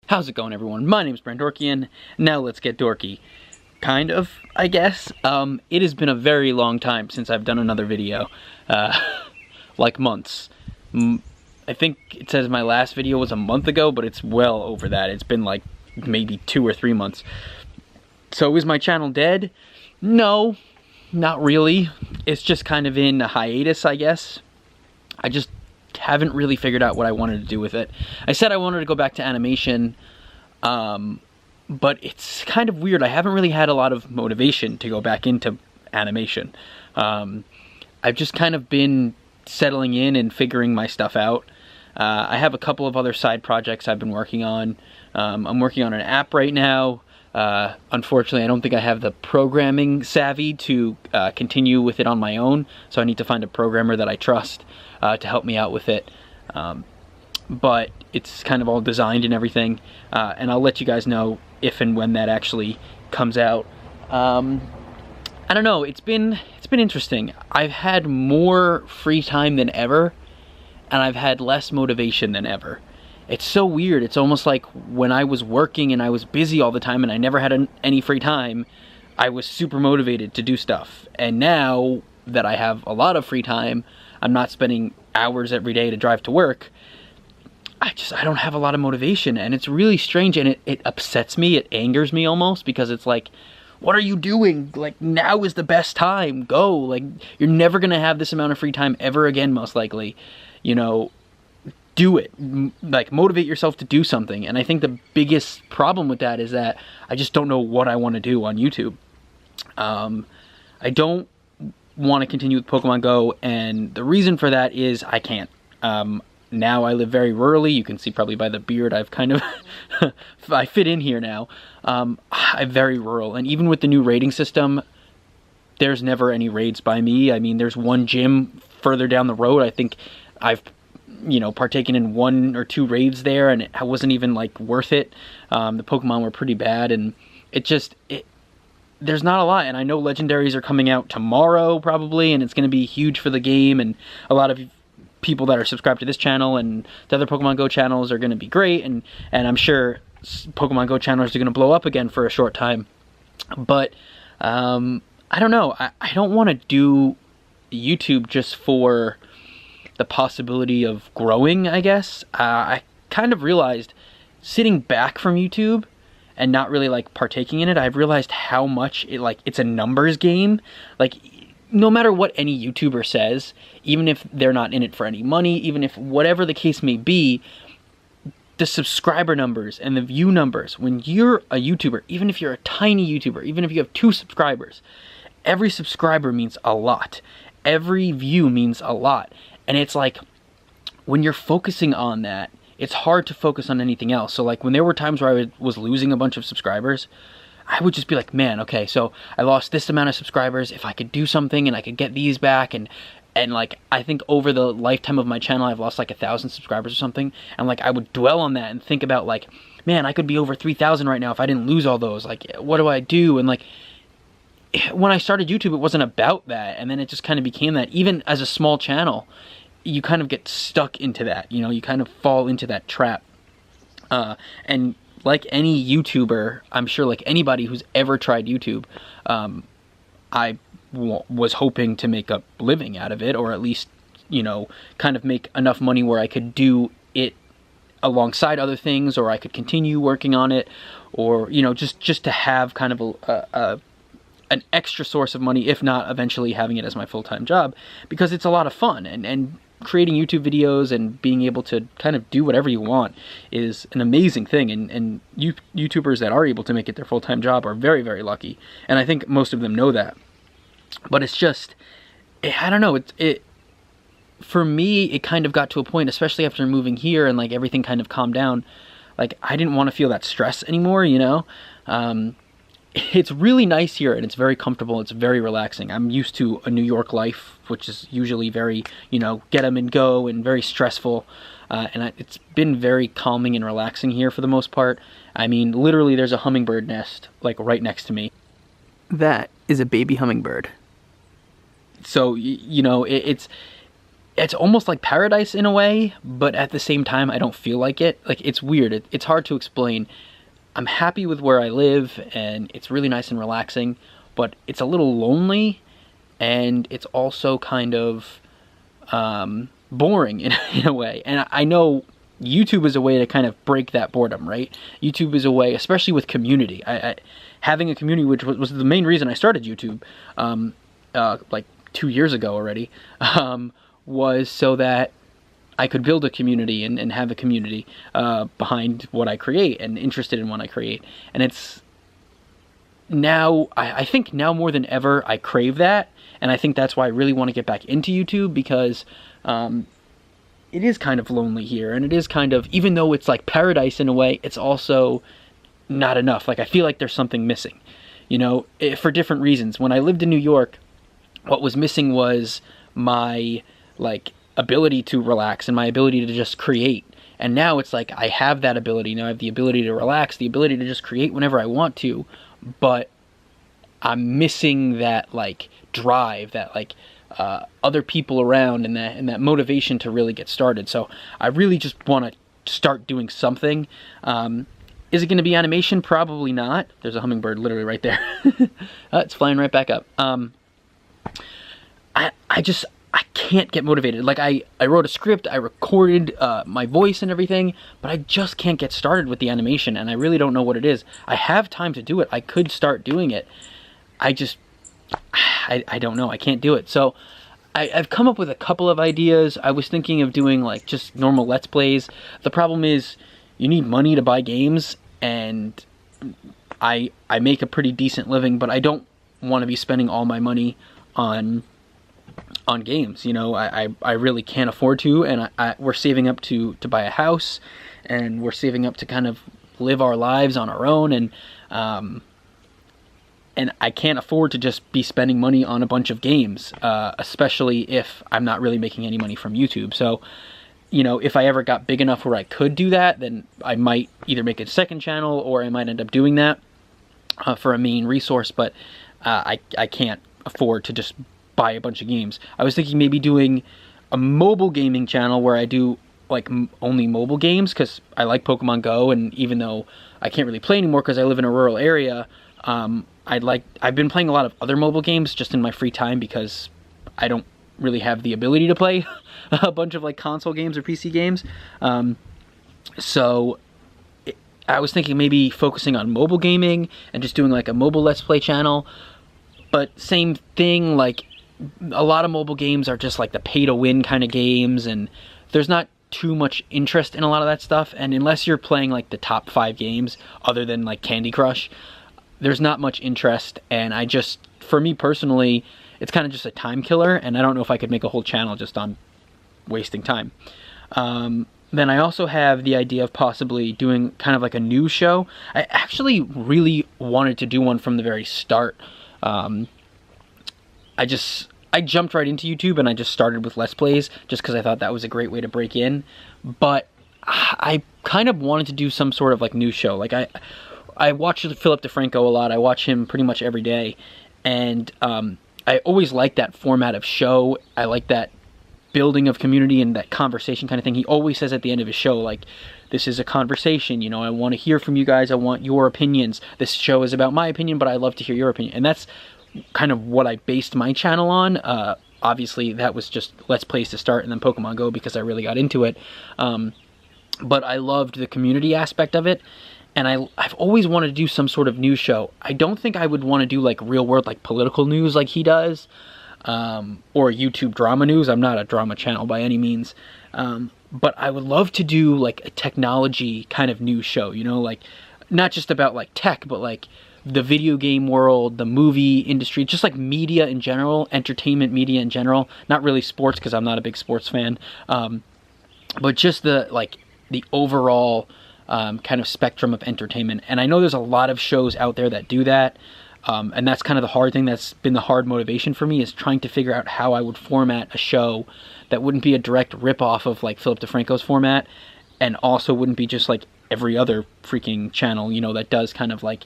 How's it going, everyone? My name's Brent Dorkian. Now let's get dorky. Kind of, I guess. It has been a very long time since I've done another video. Like months. I think it says my last video was a month ago, but it's well over that. It's been like maybe 2 or 3 months. So is my channel dead? No, not really. It's just kind of in a hiatus, I guess. I just haven't really figured out what I wanted to do with it. I said I wanted to go back to animation, but it's kind of weird. I haven't really had a lot of motivation to go back into animation. I've just kind of been settling in and figuring my stuff out. I have a couple of other side projects I've been working on. I'm working on an app right now. Unfortunately, I don't think I have the programming savvy to continue with it on my own, so I need to find a programmer that I trust to help me out with it. But it's kind of all designed and everything, and I'll let you guys know if and when that actually comes out. I don't know, it's been interesting. I've had more free time than ever, and I've had less motivation than ever. It's so weird. It's almost like when I was working and I was busy all the time and I never had any free time, I was super motivated to do stuff. And now that I have a lot of free time, I'm not spending hours every day to drive to work, I don't have a lot of motivation, and it's really strange, and it upsets me, it angers me almost, because it's like, what are you doing? Like, now is the best time, go. Like, you're never gonna have this amount of free time ever again, most likely. You know, do it. Like, motivate yourself to do something. And I think the biggest problem with that is that I just don't know what I want to do on YouTube. I don't want to continue with Pokemon Go, and the reason for that is I can't. Now I live very rurally. You can see probably by the beard I've kind of I fit in here now. I'm very rural, and even with the new raiding system, there's never any raids by me. I mean, there's one gym further down the road. I think I've partaken in 1 or 2 raids there, and it wasn't even like worth it. The Pokemon were pretty bad, and there's not a lot. And I know legendaries are coming out tomorrow probably, and it's going to be huge for the game, and a lot of people that are subscribed to this channel and the other Pokemon Go channels are going to be great, and I'm sure Pokemon Go channels are going to blow up again for a short time. But I don't know, I don't want to do YouTube just for the possibility of growing, I guess. I kind of realized, sitting back from YouTube and not really like partaking in it, I've realized how much it's a numbers game. Like, no matter what any YouTuber says, even if they're not in it for any money, even if whatever the case may be, the subscriber numbers and the view numbers, when you're a YouTuber, even if you're a tiny YouTuber, even if you have 2 subscribers, every subscriber means a lot. Every view means a lot. And it's like, when you're focusing on that, it's hard to focus on anything else. So like, when there were times where I was losing a bunch of subscribers, I would just be like, man, okay, so I lost this amount of subscribers. If I could do something and I could get these back, and like, I think over the lifetime of my channel, I've lost like 1,000 subscribers or something. And like, I would dwell on that and think about like, man, I could be over 3,000 right now if I didn't lose all those. Like, what do I do? And like, when I started YouTube, it wasn't about that. And then it just kind of became that. Even as a small channel, you kind of get stuck into that, you kind of fall into that trap. And like any YouTuber, I'm sure like anybody who's ever tried YouTube, I was hoping to make a living out of it, or at least, kind of make enough money where I could do it alongside other things, or I could continue working on it, or, just to have kind of an extra source of money, if not eventually having it as my full-time job, because it's a lot of fun, and creating YouTube videos and being able to kind of do whatever you want is an amazing thing, and YouTubers that are able to make it their full-time job are very, very lucky, and I think most of them know that. But it's just, I don't know, for me, it kind of got to a point, especially after moving here and like everything kind of calmed down, like I didn't want to feel that stress anymore, It's really nice here, and it's very comfortable. It's very relaxing. I'm used to a New York life, which is usually very, get 'em and go, and very stressful. And it's been very calming and relaxing here for the most part. I mean, literally, there's a hummingbird nest, like, right next to me. That is a baby hummingbird. So, it's it's almost like paradise in a way, but at the same time, I don't feel like it. Like, it's weird. It's hard to explain. I'm happy with where I live, and it's really nice and relaxing, but it's a little lonely, and it's also kind of boring in a way. And I know YouTube is a way to kind of break that boredom, right? YouTube is a way, especially with community. Having a community, which was the main reason I started YouTube, like 2 years ago already, was so that I could build a community and have a community behind what I create and interested in what I create. And it's now, I think now more than ever, I crave that. And I think that's why I really want to get back into YouTube, because it is kind of lonely here. And it is kind of, even though it's like paradise in a way, it's also not enough. Like, I feel like there's something missing, you know, for different reasons. When I lived in New York, what was missing was my, like, ability to relax and my ability to just create. And now it's like I have that ability. Now I have the ability to relax, the ability to just create whenever I want to, but I'm missing that, like, drive, that, like, other people around, and that motivation to really get started. So I really just want to start doing something. Is it going to be animation? Probably not. There's a hummingbird literally right there. It's flying right back up. I can't get motivated. Like, I wrote a script, I recorded my voice and everything, but I just can't get started with the animation, and I really don't know what it is. I have time to do it. I could start doing it. I don't know. I can't do it. So I've come up with a couple of ideas. I was thinking of doing, like, just normal Let's Plays. The problem is you need money to buy games, and I make a pretty decent living, but I don't want to be spending all my money on games. You know, I really can't afford to, and we're saving up to buy a house, and we're saving up to kind of live our lives on our own, and I can't afford to just be spending money on a bunch of games, especially if I'm not really making any money from YouTube. So, you know, if I ever got big enough where I could do that, then I might either make a second channel, or I might end up doing that for a main resource, but I can't afford to just buy a bunch of games. I was thinking maybe doing a mobile gaming channel where I do, like, only mobile games, because I like Pokemon Go, and even though I can't really play anymore because I live in a rural area, I've been playing a lot of other mobile games just in my free time, because I don't really have the ability to play a bunch of, like, console games or PC games. So I was thinking maybe focusing on mobile gaming and just doing, like, a mobile Let's Play channel. But same thing, like, a lot of mobile games are just like the pay-to-win kind of games, and there's not too much interest in a lot of that stuff. And unless you're playing, like, the top 5 games, other than, like, Candy Crush, there's not much interest. And for me personally, it's kind of just a time killer, and I don't know if I could make a whole channel just on wasting time. Then I also have the idea of possibly doing kind of like a news show. I actually really wanted to do one from the very start. I jumped right into YouTube, and I just started with Let's Plays just because I thought that was a great way to break in. But I kind of wanted to do some sort of, like, news show. Like, I watch Philip DeFranco a lot. I watch him pretty much every day, and I always like that format of show. I like that building of community and that conversation kind of thing. He always says at the end of his show, like, this is a conversation, you know, I want to hear from you guys, I want your opinions. This show is about my opinion, but I love to hear your opinion. And that's kind of what I based my channel on. Obviously, that was just Let's Plays to start, and then Pokemon Go because I really got into it. But I loved the community aspect of it, and I've always wanted to do some sort of news show. I don't think I would want to do, like, real world, like, political news like he does, or YouTube drama news. I'm not a drama channel by any means. But I would love to do, like, a technology kind of news show, you know, like, not just about, like, tech, but, like, the video game world, the movie industry, just, like, media in general, entertainment media in general. Not really sports, because I'm not a big sports fan, but just the overall kind of spectrum of entertainment. And I know there's a lot of shows out there that do that, and that's kind of the hard thing. That's been the hard motivation for me, is trying to figure out how I would format a show that wouldn't be a direct rip-off of, like, Philip DeFranco's format, and also wouldn't be just like every other freaking channel, you know, that does kind of, like,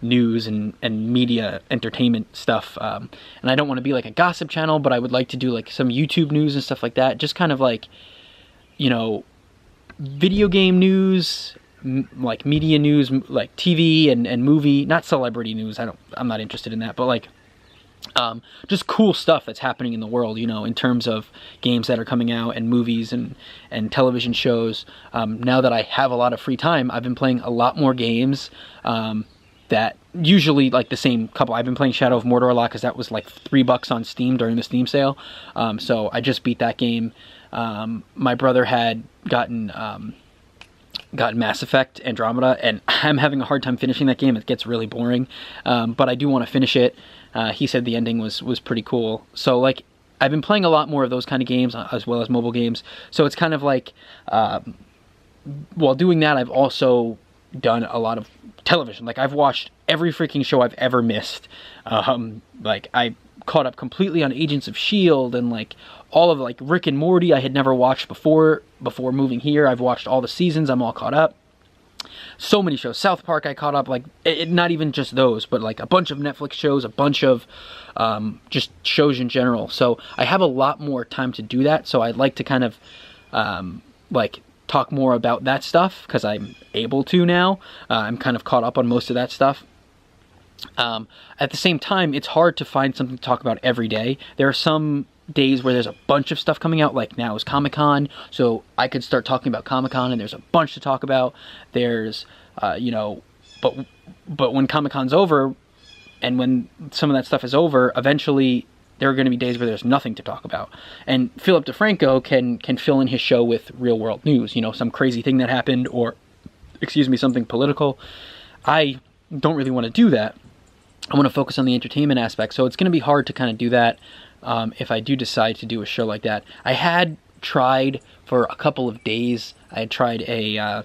news and media entertainment stuff. And I don't want to be like a gossip channel, but I would like to do like some YouTube news and stuff like that. Just kind of like, you know, video game news, like media news, like TV and movie, not celebrity news. I'm not interested in that, but like, just cool stuff that's happening in the world, you know, in terms of games that are coming out and movies and television shows. Now that I have a lot of free time, I've been playing a lot more games, that usually like the same couple. I've been playing Shadow of Mordor a lot because that was like $3 on Steam during the Steam sale. So I just beat that game. My brother had gotten Mass Effect Andromeda, and I'm having a hard time finishing that game. It gets really boring, but I do want to finish it. He said the ending was pretty cool. So like, I've been playing a lot more of those kind of games as well as mobile games. So it's kind of like, while doing that, I've also done a lot of television. Like I've watched every freaking show I've ever missed. Like I caught up completely on Agents of S.H.I.E.L.D. and like all of like Rick and Morty I had never watched before moving here. I've watched all the seasons. I'm all caught up. So many shows. South Park I caught up, like not even just those, but like a bunch of Netflix shows, a bunch of just shows in general. So I have a lot more time to do that. So I'd like to kind of like talk more about that stuff because I'm able to now. I'm kind of caught up on most of that stuff. At the same time, it's hard to find something to talk about every day. There are some days where there's a bunch of stuff coming out, like now is Comic-Con, so I could start talking about Comic-Con and there's a bunch to talk about. There's you know, but when Comic-Con's over and when some of that stuff is over, eventually there are going to be days where there's nothing to talk about. And Philip DeFranco can fill in his show with real world news, you know, some crazy thing that happened, or excuse me, something political. I don't really want to do that. I want to focus on the entertainment aspect, so it's going to be hard to kind of do that if I do decide to do a show like that. I had tried for a couple of days. I had tried a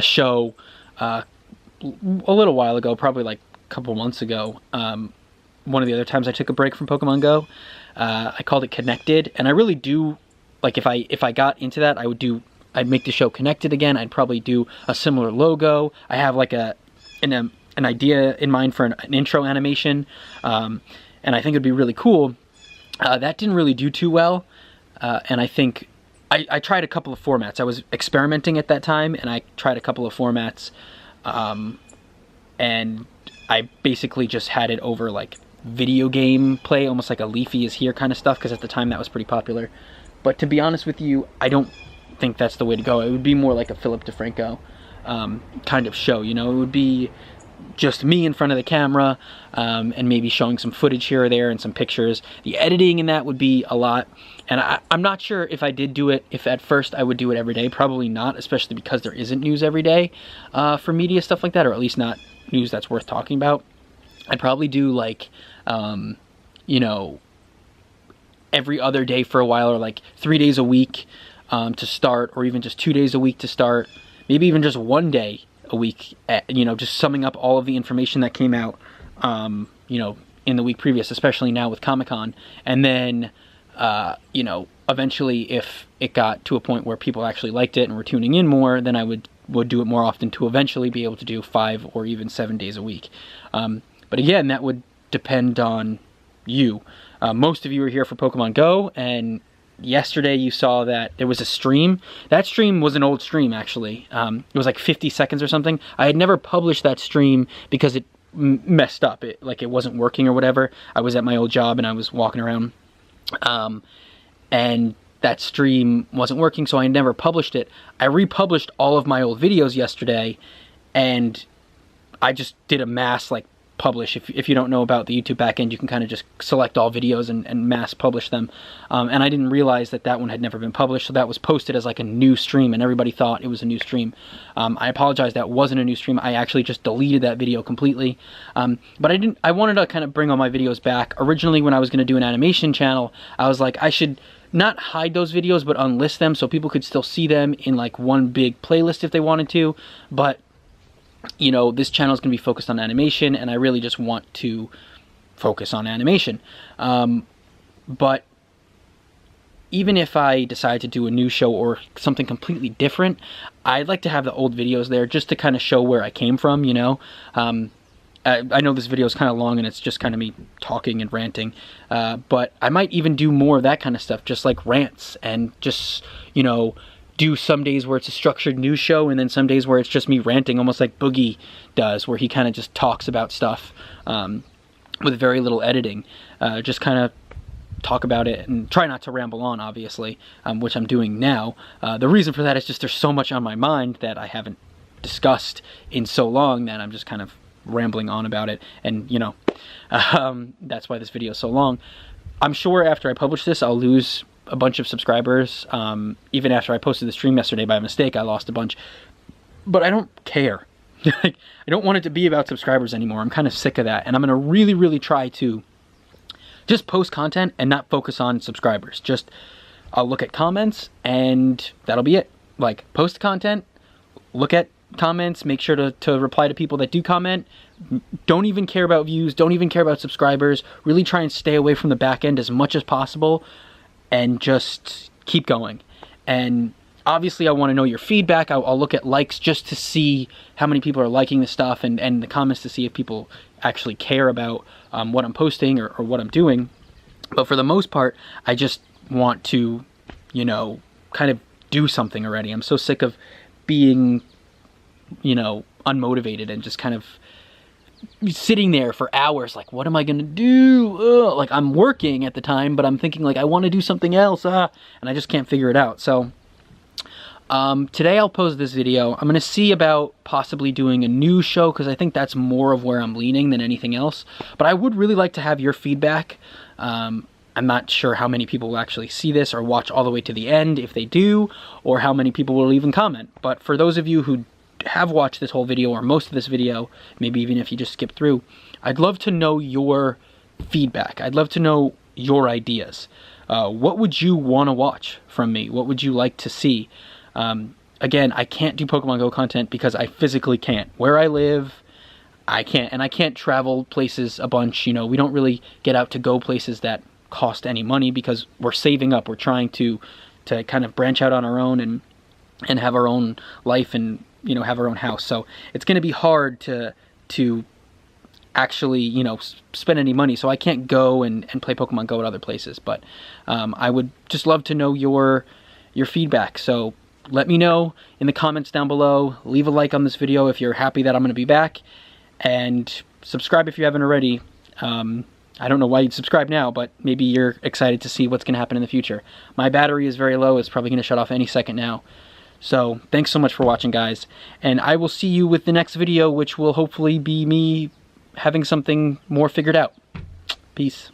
show a little while ago, probably like a couple months ago. One of the other times I took a break from Pokemon Go, I called it Connected, and I really do like if I got into that, I'd make the show Connected again. I'd probably do a similar logo. I have like an idea in mind for an intro animation, and I think it'd be really cool. That didn't really do too well, and I think I tried a couple of formats. I was experimenting at that time, and I tried a couple of formats, and I basically just had it over like video game play, almost like a Leafy is Here kind of stuff, because at the time that was pretty popular. But to be honest with you, I don't think that's the way to go. It would be more like a Philip DeFranco kind of show, you know? It would be just me in front of the camera, and maybe showing some footage here or there and some pictures. The editing in that would be a lot, and I'm not sure if I did do it, if at first I would do it every day. Probably not, especially because there isn't news every day for media stuff like that, or at least not news that's worth talking about. I'd probably do like, you know, every other day for a while, or like 3 days a week to start, or even just 2 days a week to start, maybe even just 1 day a week, you know, just summing up all of the information that came out, you know, in the week previous, especially now with Comic-Con. And then, you know, eventually if it got to a point where people actually liked it and were tuning in more, then I would do it more often to eventually be able to do 5 or even 7 days a week. But again, that would depend on you. Most of you are here for Pokemon Go, and yesterday you saw that there was a stream. That stream was an old stream, actually. It was like 50 seconds or something. I had never published that stream because it messed up. It wasn't working or whatever. I was at my old job and I was walking around, and that stream wasn't working, so I never published it. I republished all of my old videos yesterday, and I just did a mass like publish. If you don't know about the YouTube backend, you can kind of just select all videos and mass publish them. And I didn't realize that one had never been published, so that was posted as like a new stream, and everybody thought it was a new stream. I apologize, that wasn't a new stream. I actually just deleted that video completely. But I wanted to kind of bring all my videos back. Originally, when I was going to do an animation channel, I was like, I should not hide those videos, but unlist them so people could still see them in like one big playlist if they wanted to. But you know, this channel is going to be focused on animation, and I really just want to focus on animation. But even if I decide to do a new show or something completely different, I'd like to have the old videos there just to kind of show where I came from, you know. I know this video is kind of long and it's just kind of me talking and ranting, but I might even do more of that kind of stuff, just like rants, and just, you know, do some days where it's a structured news show, and then some days where it's just me ranting, almost like Boogie does, where he kind of just talks about stuff with very little editing. Just kind of talk about it and try not to ramble on, obviously, which I'm doing now. The reason for that is just there's so much on my mind that I haven't discussed in so long that I'm just kind of rambling on about it, and you know, that's why this video is so long. I'm sure after I publish this I'll lose a bunch of subscribers. Even after I posted the stream yesterday by mistake, I lost a bunch, but I don't care. Like, I don't want it to be about subscribers anymore. I'm kind of sick of that, and I'm gonna really try to just post content and not focus on subscribers. Just, I'll look at comments and that'll be it. Like, post content, look at comments, make sure to reply to people that do comment. Don't even care about views, don't even care about subscribers. Really try and stay away from the back end as much as possible, and just keep going. And obviously I want to know your feedback. I'll look at likes just to see how many people are liking the stuff, and the comments to see if people actually care about what I'm posting or what I'm doing. But for the most part, I just want to, you know, kind of do something already. I'm so sick of being, you know, unmotivated and just kind of sitting there for hours like, what am I gonna do? Ugh. Like, I'm working at the time, but I'm thinking like, I want to do something else, and I just can't figure it out. So today I'll post this video. I'm gonna see about possibly doing a news show, because I think that's more of where I'm leaning than anything else. But I would really like to have your feedback. I'm not sure how many people will actually see this or watch all the way to the end, if they do, or how many people will even comment. But for those of you who have watched this whole video, or most of this video, maybe even if you just skip through, I'd love to know your feedback. I'd love to know your ideas. What would you want to watch from me? What would you like to see? Again, I can't do Pokemon Go content because I physically can't. Where I live, I can't, and I can't travel places a bunch. You know, we don't really get out to go places that cost any money because we're saving up. We're trying to kind of branch out on our own and have our own life, and, you know, have our own house. So it's going to be hard to actually, you know, spend any money. So I can't go and play Pokemon Go at other places. But I would just love to know your feedback. So let me know in the comments down below. Leave a like on this video if you're happy that I'm going to be back, and subscribe if you haven't already. I don't know why you'd subscribe now, but maybe you're excited to see what's going to happen in the future. My battery is very low. It's probably going to shut off any second now. So thanks so much for watching, guys, and I will see you with the next video, which will hopefully be me having something more figured out. Peace.